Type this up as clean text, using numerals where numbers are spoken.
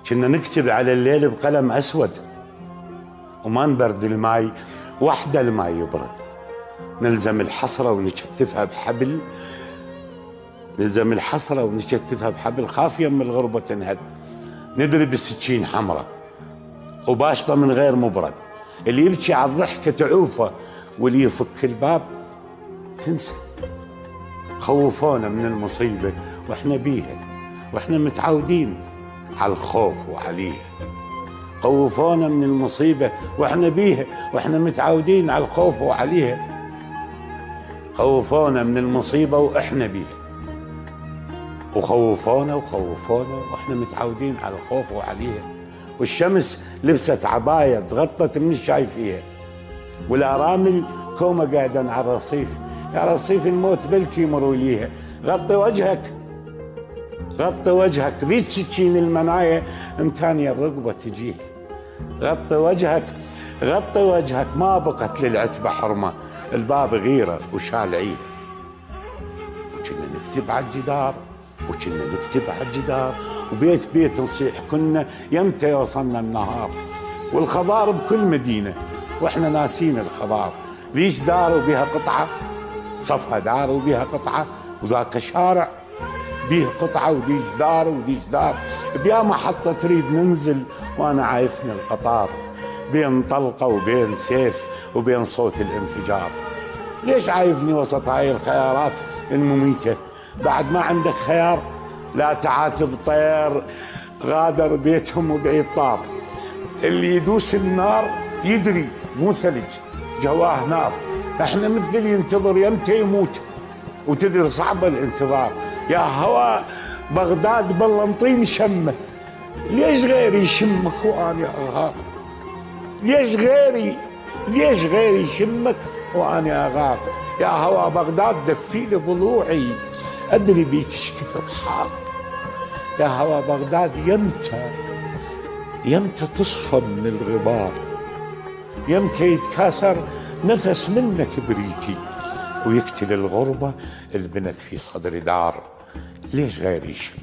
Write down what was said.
كنا نكتب على الليل بقلم أسود وما نبرد الماي، وحده الماي يبرد. نلزم الحصرة ونكتفها بحبل، نلزم الحصرة ونكتفها بحبل، خاف يم الغربة تنهد. ندري بالسكين حمراء وباشطة من غير مبرد، اللي يبكي على الضحكة تعوفه واللي يفك الباب تنسى. خوفونا من المصيبة واحنا بيها، واحنا متعودين على الخوف وعليها. خوفونا من المصيبة واحنا بيها، واحنا متعودين على الخوف وعليها. خوفونا من المصيبة واحنا بيها، وخوفونا واحنا متعودين على الخوف وعليها. والشمس لبست عباية تغطت من الشايفيها، والارامل كومة قاعدة على الرصيف. يا رصيف الموت بلكي يمروا ليها. غطي وجهك، غطي وجهك، ذيك سكين المناية امتانية الرقبة تجيها. غطي وجهك، غطي وجهك، ما بقت للعتبة حرمة، الباب غيرة وشال عيد. وكنا نكتب على الجدار، وكنا نكتب على الجدار، وبيت بيت نصيح كنا يمتى يوصلنا النهار. والخضار بكل مدينة واحنا ناسين الخضار. ذيش دار وبيها قطعة، صفها دار وبيها قطعة، وذاك شارع بيه قطعة، وذيش دار وذيش دار. بيا محطة تريد ننزل وانا عايفني القطار، بين طلقة وبين سيف وبين صوت الانفجار. ليش عايفني وسط هاي الخيارات المميتة؟ بعد ما عندك خيار؟ لا تعاتب طير غادر بيتهم وبعيد طار. اللي يدوس النار يدري مو ثلج جواه نار. احنا مثل ينتظر يمتى يموت، وتدري صعبة الانتظار. يا هوا بغداد بلنطين شمك، ليش غيري يشمك واني اغار؟ ليش غيري يشمك واني اغار؟ يا هوا بغداد دفيلي ضلوعي، ادري بيك ايش كثر حار. يا هوا بغداد يمتى تصفى من الغبار؟ يمتى يتكاسر نفس منك بريتي، ويقتل الغربة اللي بنت في صدر دار. ليش غيري يشم؟